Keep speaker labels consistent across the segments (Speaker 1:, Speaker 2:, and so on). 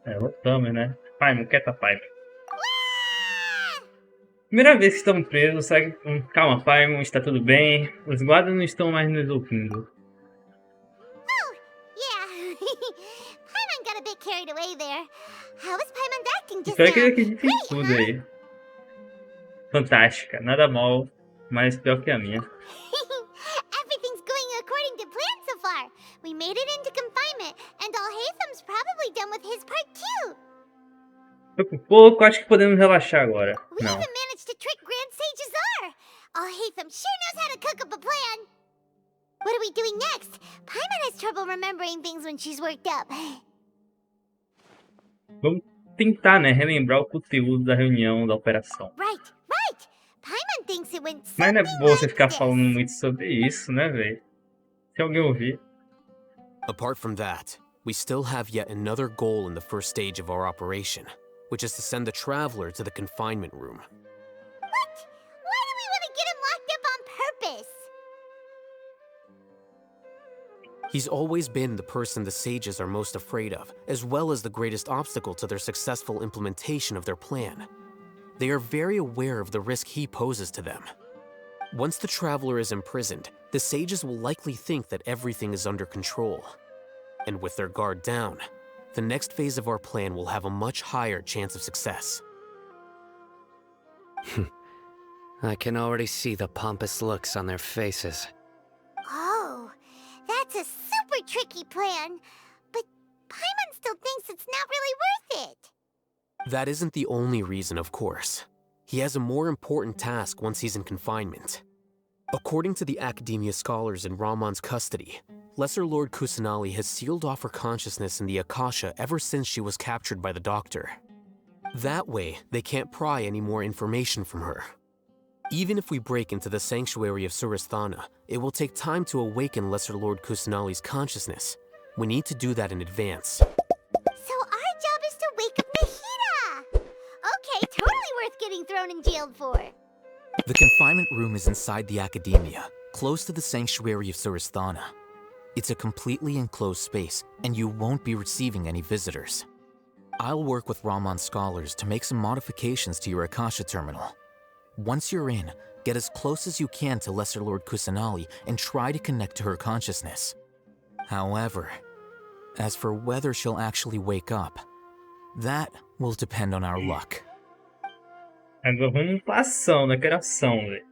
Speaker 1: Voltamos, né? Paimon, quieta, Paimon. Primeira vez que estamos presos, segue com calma, Paimon, está tudo bem. Os guardas não estão mais nos ouvindo.
Speaker 2: Oh, yeah. Paimon got a bit carried away there. How was Paimon's acting just
Speaker 1: Espero que ele
Speaker 2: now?
Speaker 1: acredite em
Speaker 2: Great,
Speaker 1: tudo
Speaker 2: huh?
Speaker 1: aí. Fantástica, nada mal, mas pior que a minha.
Speaker 2: Everything's going according to plan so far. We made it into confinement, and Alhaitham's probably done with his part too.
Speaker 1: Foi por pouco, acho que podemos relaxar agora.
Speaker 2: We
Speaker 1: Não.
Speaker 2: even managed to trick Grand Sage Azar. Alhaitham sure knows how to cook up a plan. What are we doing next? Paimon has trouble remembering things when she's worked up.
Speaker 1: Vamos tentar, né, relembrar o conteúdo da reunião, da operação.
Speaker 2: Right, right. Paimon thinks it went
Speaker 1: Mas não é
Speaker 2: something
Speaker 1: bom você
Speaker 2: like
Speaker 1: ficar
Speaker 2: this.
Speaker 1: falando muito sobre isso, né, velho? Se alguém ouvir.
Speaker 3: Apart from that, we still have yet another goal in the first stage of our operation, which is to send the Traveler to the confinement room.
Speaker 2: What? Why do we want to get him locked up on purpose?
Speaker 3: He's always been the person the sages are most afraid of, as well as the greatest obstacle to their successful implementation of their plan. They are very aware of the risk he poses to them. Once the Traveler is imprisoned, the sages will likely think that everything is under control. And with their guard down, the next phase of our plan will have a much higher chance of success.
Speaker 4: I can already see the pompous looks on their faces.
Speaker 2: Oh, that's a super tricky plan. But Paimon still thinks it's not really worth it.
Speaker 3: That isn't the only reason, of course. He has a more important task once he's in confinement. According to the Academia scholars in Ramon's custody, Lesser Lord Kusanali has sealed off her consciousness in the Akasha ever since she was captured by the Doctor. That way, they can't pry any more information from her. Even if we break into the sanctuary of Surasthana, it will take time to awaken Lesser Lord Kusanali's consciousness. We need to do that in advance.
Speaker 2: So our job is to wake up Nahida! Okay, totally worth getting thrown in jail for.
Speaker 5: The confinement room is inside the Academia, close to the sanctuary of Surasthana. It's a completely enclosed space, and you won't be receiving any visitors. I'll work with Ramon's scholars to make some modifications to your Akasha terminal. Once you're in, get as close as you can to Lesser Lord Kusanali and try to connect to her consciousness. However, as for whether she'll actually wake up, that will depend on our luck.
Speaker 1: Agora vamos pra ação, né? Quero ação, velho.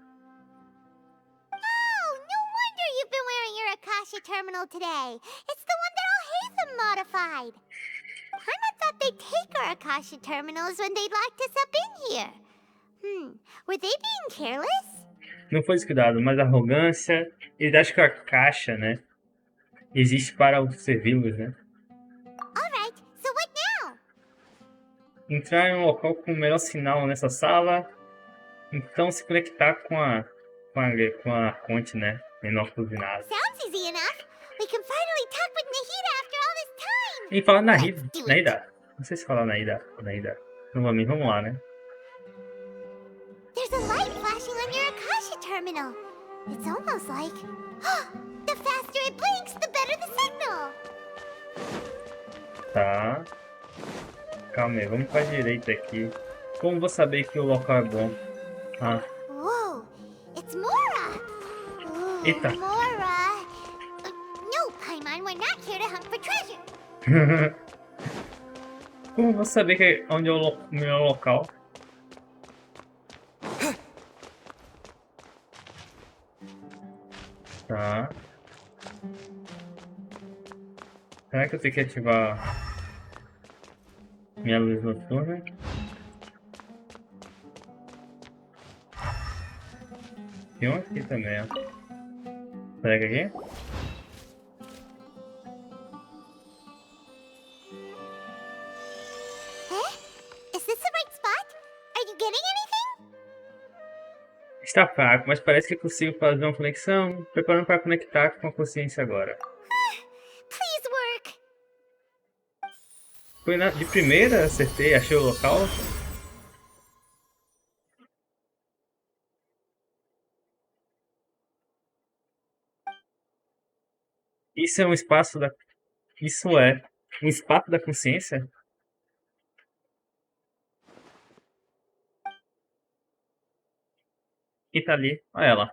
Speaker 2: Oh, no wonder you've been wearing your Akasha terminal today. It's the one that Alhaitham modified. Paimon thought they'd take our Akasha terminals when they locked us up in here. Were they being careless?
Speaker 1: Não foi descuidado, mas arrogância. Eles acham que a caixa, né? Existe para servi-los, né?
Speaker 2: Alright, so what now?
Speaker 1: Entrar em um local com o melhor sinal nessa sala. Então se conectar com a Fonte, né? Menor coordenada.
Speaker 2: Sounds easy enough. We can finally talk with Nahida after all this time.
Speaker 1: E fala Nahida.
Speaker 2: Let's do it.
Speaker 1: Nahida. Não sei se fala Nahida ou Nahida. Novamente, vamos lá, né?
Speaker 2: There's a light flashing on your Akasha terminal. It's almost like... the faster it blinks, the better the signal.
Speaker 1: Tá. Calma aí, vamos pra direita aqui. Como vou saber que o local é bom? Ah.
Speaker 2: Whoa, it's Mora. Ooh,
Speaker 1: Eita.
Speaker 2: Mora. No, Paimon, we're not here to hunt for treasure.
Speaker 1: Como vou saber que onde é o melhor local? Tá. Será que eu tenho que ativar minha luz noturna? Tem um aqui também, ó. Será que aqui?
Speaker 2: Is this the right spot? Are you getting anything?
Speaker 1: Está fraco, mas parece que consigo fazer uma conexão. Preparando para conectar com a consciência agora.
Speaker 2: Please work.
Speaker 1: Foi de primeira, acertei, achei o local. Isso é um espaço da... Isso é um espaço da consciência? Quem tá ali? Olha ela.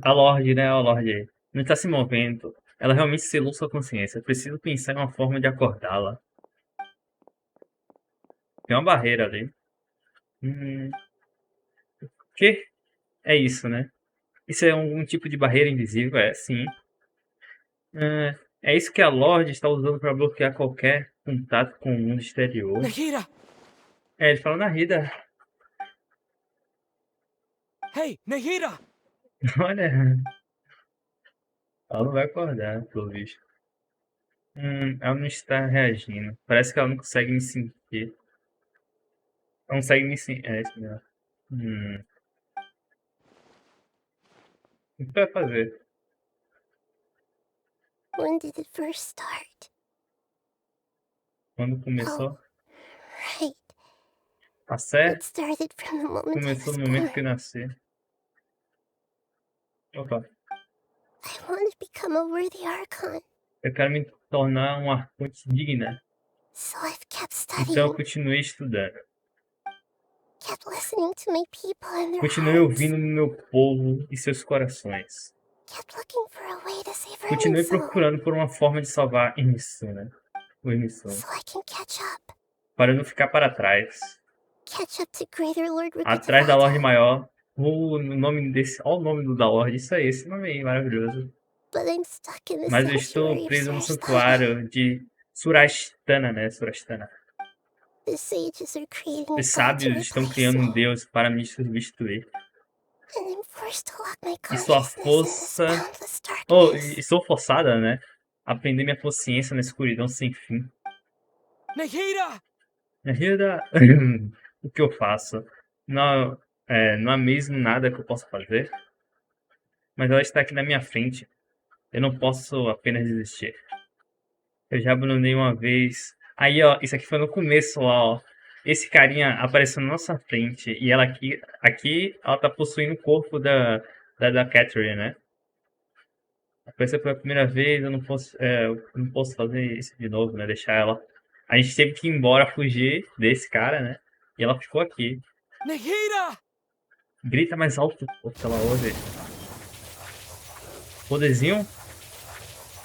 Speaker 1: A Lorde, né? A Lorde aí. Não está se movendo. Ela realmente selou sua consciência. Preciso pensar em uma forma de acordá-la. Tem uma barreira ali. Que? É isso, né? Isso é algum tipo de barreira invisível? É, sim. É isso que a Lorde está usando para bloquear qualquer contato com o mundo exterior.
Speaker 3: Nahida!
Speaker 1: É, ele fala Nahida.
Speaker 3: Hey, Nahida!
Speaker 1: Olha. Ela não vai acordar, pelo visto. Ela não está reagindo. Parece que ela não consegue me sentir. Ela não consegue me sentir. É isso mesmo. O que vai fazer?
Speaker 2: When did it first start?
Speaker 1: Quando começou?
Speaker 2: Right.
Speaker 1: Tá certo?
Speaker 2: It started from the moment I
Speaker 1: Começou
Speaker 2: was
Speaker 1: no momento
Speaker 2: born.
Speaker 1: que eu nasci. Opa.
Speaker 2: I want to become a worthy Archon.
Speaker 1: Eu quero me tornar um arconte digna.
Speaker 2: So I've kept
Speaker 1: Então eu
Speaker 2: studying,
Speaker 1: continuei estudando.
Speaker 2: kept listening to my people and their
Speaker 1: Continuei
Speaker 2: hearts.
Speaker 1: ouvindo meu povo e seus corações.
Speaker 2: Kept looking for a way to save
Speaker 1: Continuei
Speaker 2: Ryzen
Speaker 1: procurando por uma forma de salvar Emissão, né? O Emissão.
Speaker 2: so I can catch up.
Speaker 1: Para não ficar para trás.
Speaker 2: Catch up to Greater Lord
Speaker 1: Atrás da Lorde
Speaker 2: Rukutavata.
Speaker 1: Maior. O nome desse. Olha o nome da Lorde. Isso aí, esse nome aí, maravilhoso.
Speaker 2: But I'm stuck in the
Speaker 1: Mas eu estou
Speaker 2: sanctuary of
Speaker 1: preso no
Speaker 2: Sarasthana.
Speaker 1: santuário de Surasthana, né? Surasthana.
Speaker 2: The sages are creating a
Speaker 1: Os
Speaker 2: god to
Speaker 1: sábios estão
Speaker 2: replace
Speaker 1: criando um
Speaker 2: me.
Speaker 1: deus para me substituir.
Speaker 2: And I'm forced to lock my
Speaker 1: E sua
Speaker 2: consciousness in this
Speaker 1: força.
Speaker 2: boundless
Speaker 1: Oh,
Speaker 2: darkness.
Speaker 1: e sou forçada, né? A prender minha consciência na escuridão sem fim.
Speaker 3: Nahida!
Speaker 1: Nahida, o que eu faço? Não, não há mesmo nada que eu possa fazer. Mas ela está aqui na minha frente. Eu não posso apenas desistir. Eu já abandonei uma vez. Aí, ó, isso aqui foi no começo lá, ó. Esse carinha apareceu na nossa frente. E ela aqui ela tá possuindo o corpo da Catherine, né? Apareceu pela primeira vez, eu não posso fazer isso de novo, né? Deixar ela. A gente teve que ir embora, fugir desse cara, né? E ela ficou aqui.
Speaker 3: Nahida!
Speaker 1: Grita mais alto, porque ela ouve. Poderzinho?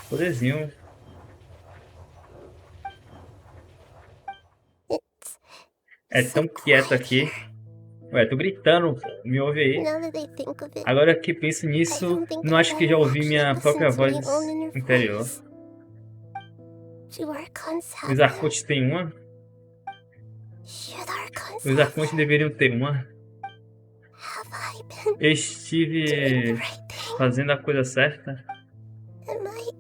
Speaker 1: Poderzinho. É
Speaker 2: So
Speaker 1: tão quieto
Speaker 2: quiet
Speaker 1: aqui.
Speaker 2: here.
Speaker 1: Ué, tô gritando, pô. Me ouve aí.
Speaker 2: Now that I think of it,
Speaker 1: Agora que penso
Speaker 2: I
Speaker 1: nisso,
Speaker 2: don't think
Speaker 1: não
Speaker 2: I've
Speaker 1: acho que já
Speaker 2: ever
Speaker 1: ouvi
Speaker 2: actually
Speaker 1: minha
Speaker 2: listened
Speaker 1: própria
Speaker 2: to my
Speaker 1: voz
Speaker 2: own inner
Speaker 1: interior.
Speaker 2: voice. Do Archons
Speaker 1: Os
Speaker 2: have them?
Speaker 1: arcontes têm uma?
Speaker 2: Should Archons
Speaker 1: Os
Speaker 2: have
Speaker 1: arcontes
Speaker 2: them?
Speaker 1: deveriam ter uma.
Speaker 2: Have I been
Speaker 1: Eu
Speaker 2: doing
Speaker 1: estive
Speaker 2: the right thing?
Speaker 1: fazendo a coisa certa.
Speaker 2: Am I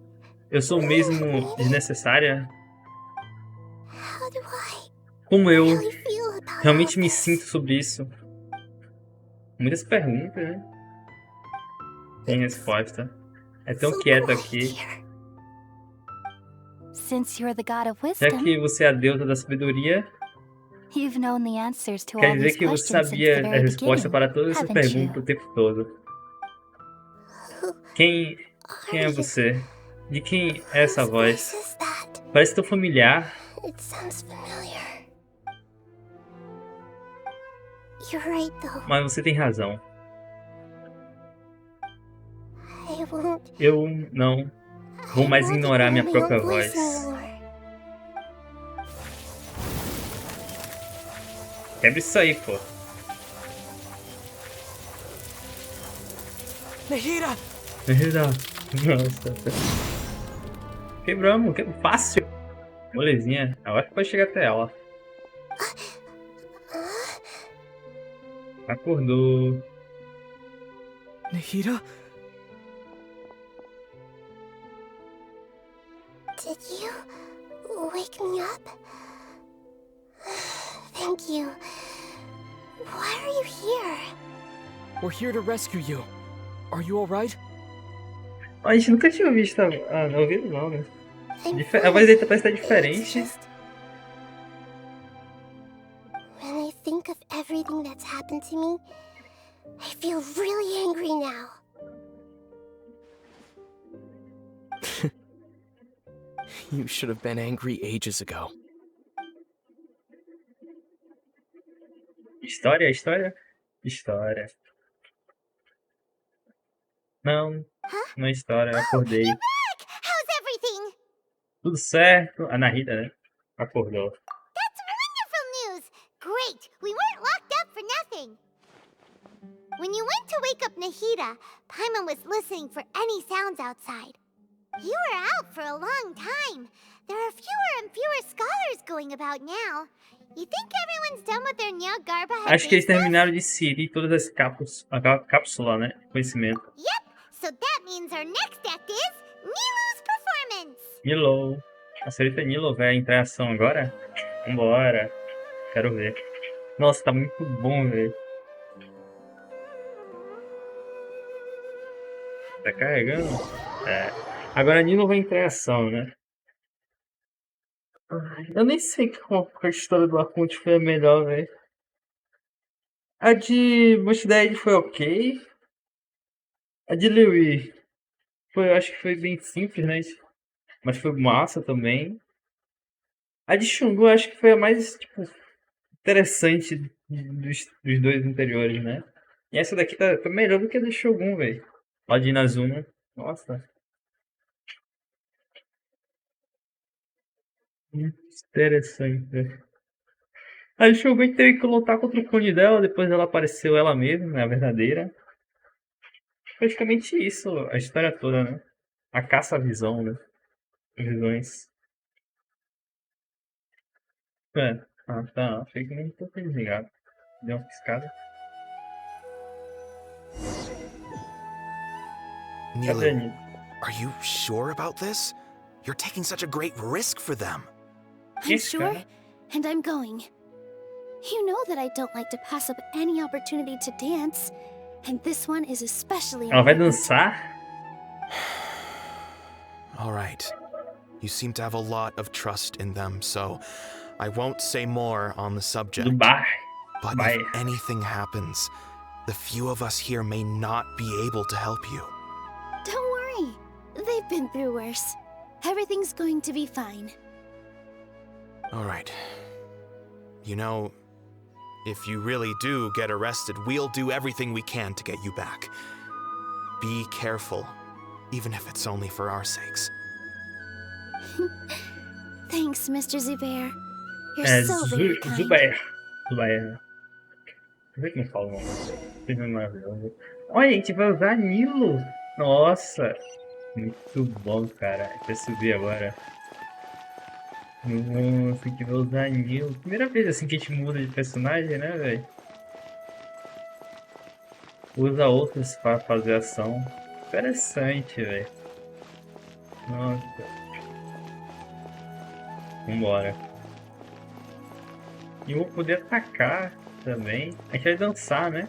Speaker 1: Eu sou mesmo desnecessária.
Speaker 2: How do I
Speaker 1: Como eu
Speaker 2: really feel about all
Speaker 1: realmente me
Speaker 2: this?
Speaker 1: sinto sobre isso? Muitas perguntas, né? Sem resposta. É tão
Speaker 2: So
Speaker 1: quieto
Speaker 2: quiet
Speaker 1: aqui.
Speaker 2: here.
Speaker 6: Since you're the god of
Speaker 1: Já
Speaker 6: wisdom,
Speaker 1: que você é a deusa da sabedoria,
Speaker 6: you've known the answers to
Speaker 1: quer
Speaker 6: all
Speaker 1: dizer
Speaker 6: these
Speaker 1: que você
Speaker 6: questions since
Speaker 1: sabia
Speaker 6: the
Speaker 1: a
Speaker 6: very
Speaker 1: resposta
Speaker 6: beginning,
Speaker 1: para todas essas
Speaker 6: haven't
Speaker 1: perguntas o
Speaker 6: you?
Speaker 1: tempo todo. Quem é você? De quem é essa
Speaker 2: Whose voice
Speaker 1: voz?
Speaker 2: is that?
Speaker 1: Parece tão familiar.
Speaker 2: It sounds familiar. You're right, though.
Speaker 1: Mas você tem razão.
Speaker 2: I won't.
Speaker 1: Eu não vou
Speaker 2: I
Speaker 1: mais
Speaker 2: won't
Speaker 1: ignorar
Speaker 2: ignore
Speaker 1: minha
Speaker 2: my
Speaker 1: própria
Speaker 2: own voice
Speaker 1: voz.
Speaker 2: anymore.
Speaker 1: Quebra isso aí, pô.
Speaker 3: Nahida!
Speaker 1: Nossa. Quebramos, fácil. Molezinha, agora que pode chegar até ela. Acordou.
Speaker 3: Nahida?
Speaker 2: Did you wake me up? Thank you. Why are you here?
Speaker 3: We're here to rescue you. Are you alright?
Speaker 1: A gente nunca tinha visto no ouvido não, né?
Speaker 2: I'm
Speaker 1: A voz dele parece estar
Speaker 2: It's
Speaker 1: diferente.
Speaker 2: just when I think of everything that's happened to me, I feel really angry now.
Speaker 3: You should have been angry ages ago.
Speaker 1: História, história, história. Não, não é história, eu acordei.
Speaker 2: You're back! How's everything?
Speaker 1: Tudo certo. A Nahida, né? Acordou.
Speaker 2: That's wonderful news! Great! We weren't locked up for nothing! When you went to wake up Nahida, Paimon was listening for any sounds outside. You were out for a long time. There are fewer and fewer scholars going about now. You think everyone's done with their Jnagarbha?
Speaker 1: Acho que eles terminaram de inserir todas as cápsulas, né? Conhecimento.
Speaker 2: Yep, so that means our next act is Nilu's performance.
Speaker 1: Nilo. A senhorita Nilo vai entrar em ação agora? Vambora. Quero ver. Nossa, tá muito bom, velho. Tá carregando? É. Agora a Nilo vai entrar em ação, né? Eu nem sei qual a história do Fonte foi a melhor, velho. A de Mousepad foi ok. A de Lewy foi, eu acho que foi bem simples, né? Mas foi massa também. A de Xungu eu acho que foi a mais, tipo, interessante dos dois anteriores, né? E essa daqui tá melhor do que a de Shogun, velho. A de Inazuma. Nossa. Muito interessante, velho. A de Shogun teve que lutar contra o clone dela, depois ela apareceu ela mesma, né? A verdadeira. Praticamente isso, a história toda, né? A caça à visão, né? Visões. É. Ah, tá. Achei que nem tô desligado. Deu uma piscada. Cadê
Speaker 5: Nilu,
Speaker 1: Nilo?
Speaker 5: are you sure about this? You're taking such a great risk for them.
Speaker 6: I'm
Speaker 1: Yes,
Speaker 6: sure,
Speaker 1: cara.
Speaker 6: and I'm going. You know that I don't like to pass up any opportunity to dance, and this one is especially
Speaker 1: Ela vai
Speaker 6: important.
Speaker 1: dançar?
Speaker 5: All right. You seem to have a lot of trust in them, so I won't say more on the subject.
Speaker 1: Do bar.
Speaker 5: But
Speaker 1: Bye.
Speaker 5: if anything happens, the few of us here may not be able to help you.
Speaker 6: Don't worry. They've been through worse. Everything's going to be fine.
Speaker 5: All right. You know, if you really do get arrested, we'll do everything we can to get you back. Be careful, even if it's only for our sakes.
Speaker 6: Thanks, Mr. Zubair. You're
Speaker 1: É,
Speaker 6: so very kind.
Speaker 1: Zubair. Zubair. Não sei como fala o nome. Esse nome é maravilhoso. Olha, a gente vai usar Nilo. Nossa. Muito bom, cara. Deixa eu subir agora. Nossa, a gente vai usar Nilo. Primeira vez assim que a gente muda de personagem, né, velho? Usa outros para fazer ação. Interessante, velho. Nossa. Vambora. E eu vou poder atacar também. A gente vai dançar, né?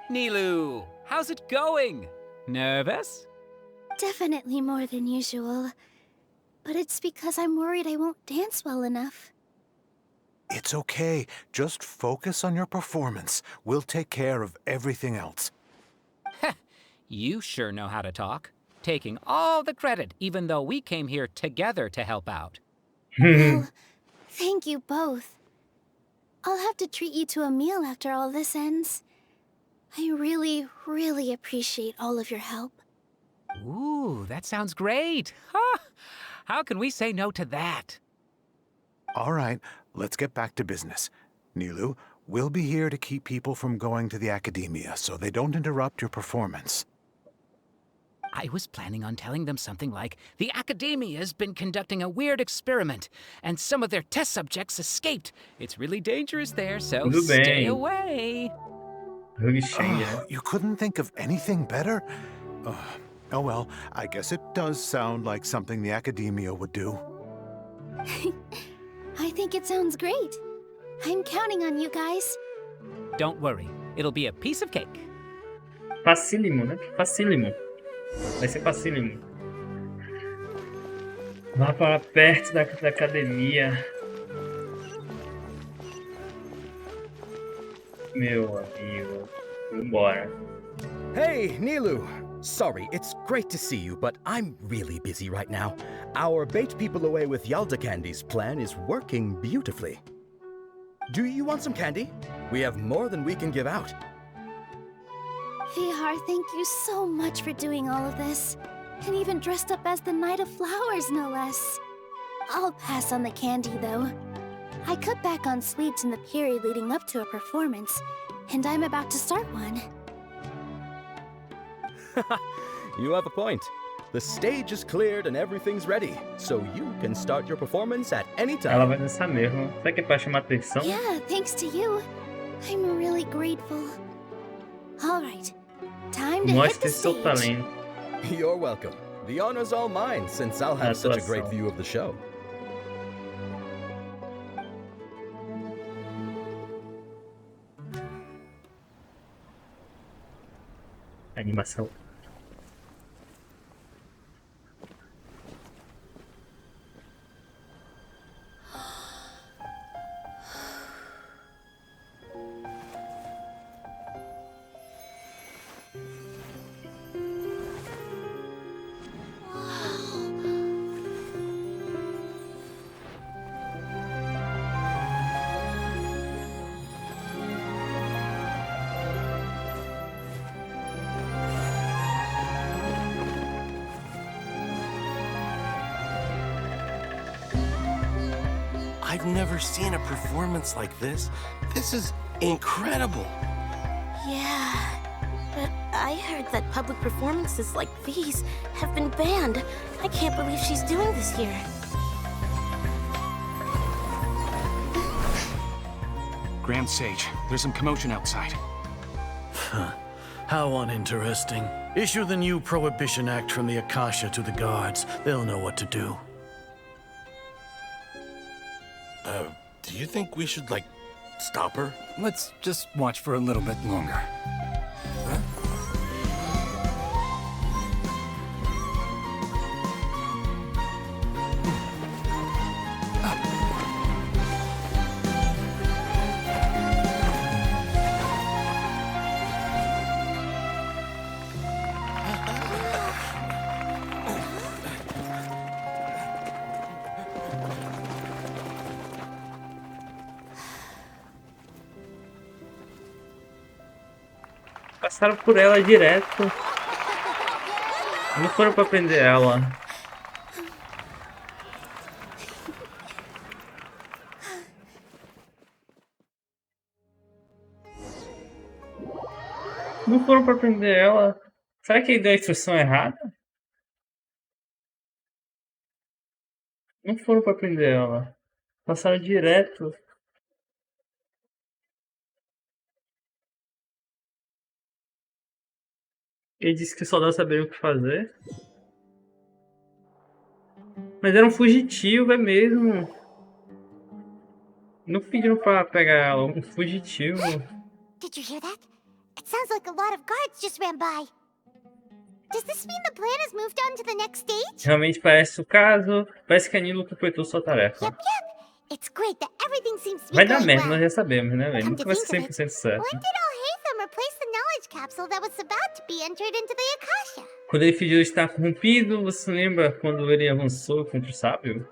Speaker 7: Nilu, how's it going? Nervous?
Speaker 6: Definitely more than usual. But it's because I'm worried I won't dance well enough.
Speaker 8: It's okay. Just focus on your performance. We'll take care of everything else.
Speaker 7: You sure know how to talk. Taking all the credit, even though we came here together to help out.
Speaker 6: Well, thank you both. I'll have to treat you to a meal after all this ends. I really, really appreciate all of your help.
Speaker 7: Ooh, that sounds great. Huh? How can we say no to that?
Speaker 8: All right, let's get back to business. Nilu, we'll be here to keep people from going to the academia so they don't interrupt your performance.
Speaker 7: I was planning on telling them something like, the Academia's been conducting a weird experiment, and some of their test subjects escaped. It's really dangerous there, so
Speaker 1: Tudo
Speaker 7: stay
Speaker 1: bem.
Speaker 7: away.
Speaker 1: Jogo Shang, né?
Speaker 8: You couldn't think of anything better? Oh well, I guess it does sound like something the academia would do.
Speaker 6: I think it sounds great. I'm counting on you guys.
Speaker 7: Don't worry, it'll be a piece of cake.
Speaker 1: Facílimo, né? Facílimo. Vai ser facílimo. Vá para perto da academia. Meu amigo. Vambora.
Speaker 9: Hey, Nilu. Sorry, it's great to see you, but I'm really busy right now. Our Bait People Away with Yalda Candies plan is working beautifully. Do you want some candy? We have more than we can give out.
Speaker 6: Vihar, thank you so much for doing all of this. And even dressed up as the Knight of Flowers, no less. I'll pass on the candy, though. I cut back on sweets in the period leading up to a performance, and I'm about to start one.
Speaker 9: You have a point. The stage is cleared and everything's ready, so you can start your performance at any time.
Speaker 1: Ela vai dançar mesmo. Será que é pra chamar atenção?
Speaker 6: Yeah, thanks to you. I'm really grateful. All right, time to hit
Speaker 1: Mostre
Speaker 6: the
Speaker 1: seu
Speaker 6: stage.
Speaker 1: talento.
Speaker 9: You're welcome. The honor's all mine, since I'll have such a great view of the show.
Speaker 1: Animação.
Speaker 10: I've never seen a performance like this. This is incredible.
Speaker 11: Yeah, but I heard that public performances like these have been banned. I can't believe she's doing this here.
Speaker 12: Grand Sage, there's some commotion outside.
Speaker 13: How uninteresting. Issue the new Prohibition Act from the Akasha to the guards. They'll know what to do.
Speaker 10: Do you think we should, stop her?
Speaker 12: Let's just watch for a little bit longer.
Speaker 1: Passaram por ela direto. Não foram pra prender ela. Não foram pra prender ela. Será que ele deu a instrução errada? Não foram pra prender ela. Passaram direto. Ele disse que os soldados sabiam o que fazer. Mas era um fugitivo, é mesmo. Não pediram pra pegar ela, um fugitivo.
Speaker 2: Did you hear that? It sounds like a lot of guards just ran by. Does this mean the plan has moved on to the next stage?
Speaker 1: Realmente parece o caso. Parece que a Nilo completou sua tarefa.
Speaker 2: Yep. It's great that everything seems to be
Speaker 1: Vai dar
Speaker 2: going
Speaker 1: merda,
Speaker 2: well.
Speaker 1: nós já sabemos, né, velho?
Speaker 2: Come
Speaker 1: Nunca
Speaker 2: to
Speaker 1: vai
Speaker 2: think
Speaker 1: ser
Speaker 2: of it,
Speaker 1: 100% certo.
Speaker 2: When did Al-Haytham replace the knowledge capsule that was about to be entered into the Akasha?
Speaker 1: Quando ele fingiu estar corrompido, você lembra quando ele avançou contra o sábio?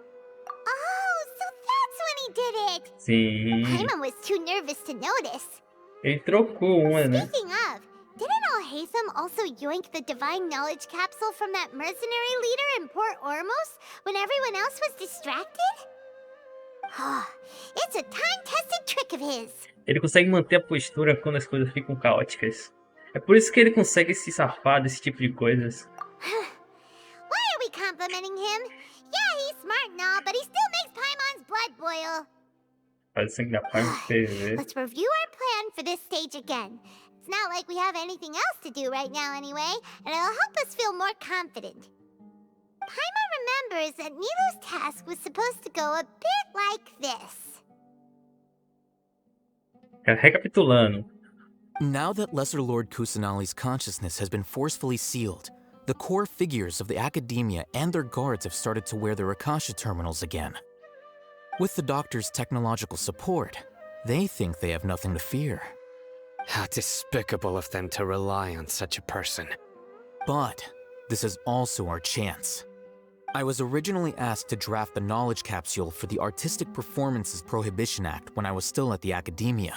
Speaker 2: Oh, so that's when he did it!
Speaker 1: Sim.
Speaker 2: Paimon was too nervous to notice.
Speaker 1: Ele trocou uma, né?
Speaker 2: Speaking of, didn't Al-Haytham also yoink the divine knowledge capsule from that mercenary leader in Port Ormos when everyone else was distracted? Oh, it's a time-tested trick of his.
Speaker 1: Ele consegue manter a postura quando as coisas ficam caóticas. É por isso que ele consegue se safar desse tipo de coisas.
Speaker 2: Why are we complimenting him? Yeah, he's smart and all, but he still makes Paimon's blood boil.
Speaker 1: Faz sangue da Prime TV.
Speaker 2: Let's review our plan for this stage again. It's not like we have anything else to do right now anyway, and it'll help us feel more confident. Paimon remembers that Nilu's task was supposed to go a bit like this.
Speaker 1: Recapitulando.
Speaker 5: Now that Lesser Lord Kusanali's consciousness has been forcefully sealed, the core figures of the academia and their guards have started to wear their Akasha terminals again. With the doctor's technological support, they think they have nothing to fear.
Speaker 4: How despicable of them to rely on such a person.
Speaker 5: But this is also our chance. I was originally asked to draft the knowledge capsule for the Artistic Performances Prohibition Act when I was still at the Academia.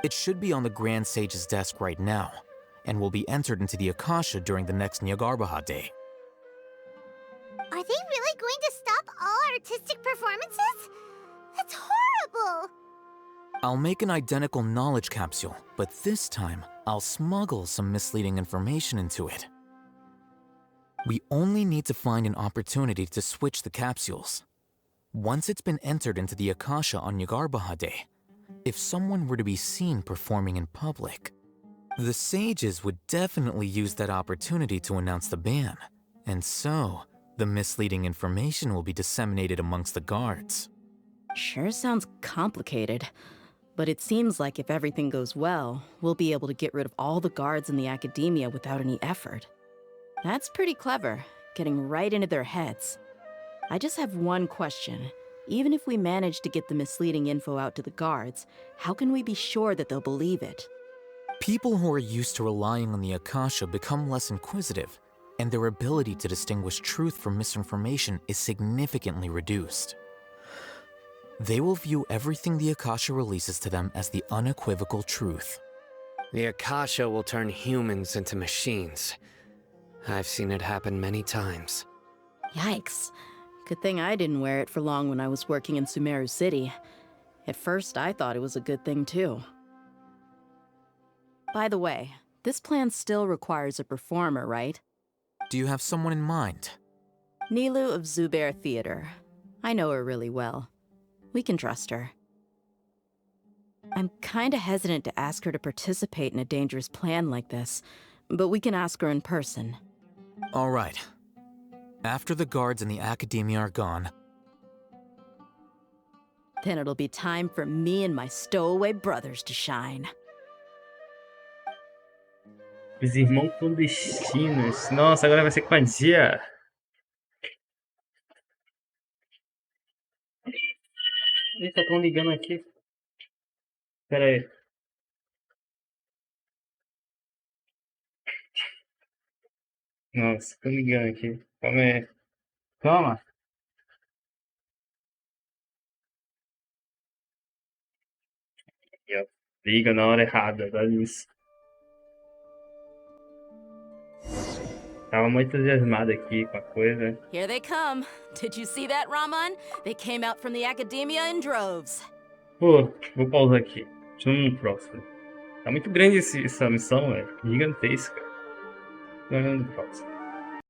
Speaker 5: It should be on the Grand Sage's desk right now, and will be entered into the Akasha during the next Jnagarbha day.
Speaker 2: Are they really going to stop all artistic performances? That's horrible!
Speaker 5: I'll make an identical knowledge capsule, but this time, I'll smuggle some misleading information into it. We only need to find an opportunity to switch the capsules. Once it's been entered into the Akasha on Jnagarbha day, if someone were to be seen performing in public, the sages would definitely use that opportunity to announce the ban, and so the misleading information will be disseminated amongst the guards.
Speaker 14: Sure sounds complicated, but it seems like if everything goes well, we'll be able to get rid of all the guards in the Academia without any effort. That's pretty clever, getting right into their heads. I just have one question. Even if we manage to get the misleading info out to the guards, how can we be sure that they'll believe it?
Speaker 5: People who are used to relying on the Akasha become less inquisitive, and their ability to distinguish truth from misinformation is significantly reduced. They will view everything the Akasha releases to them as the unequivocal truth.
Speaker 4: The Akasha will turn humans into machines. I've seen it happen many times.
Speaker 14: Yikes. Good thing I didn't wear it for long when I was working in Sumeru City. At first, I thought it was a good thing too. By the way, this plan still requires a performer, right?
Speaker 5: Do you have someone in mind?
Speaker 14: Nilu of Zubair Theater. I know her really well. We can trust her. I'm kinda hesitant to ask her to participate in a dangerous plan like this, but we can ask her in person.
Speaker 5: All right. After the guards in the Academia are gone,
Speaker 14: then it'll be time for me and my stowaway brothers to shine.
Speaker 1: Os irmãos clandestinos. Nossa, agora vai ser com a Dia. Eita, estão ligando aqui. Pera aí. Nossa, estão ligando aqui. Calma aí. Calma. Aqui, ó. Liga na hora errada, dá isso. Tava muito entusiasmado aqui com a coisa.
Speaker 14: Here they come. Did you see that, Raman? They came out from the Academia in droves.
Speaker 1: Pô, vou pausar aqui. Deixa eu ir no próximo. Tá muito grande essa missão, velho. Gigantesca. Vamos no próximo.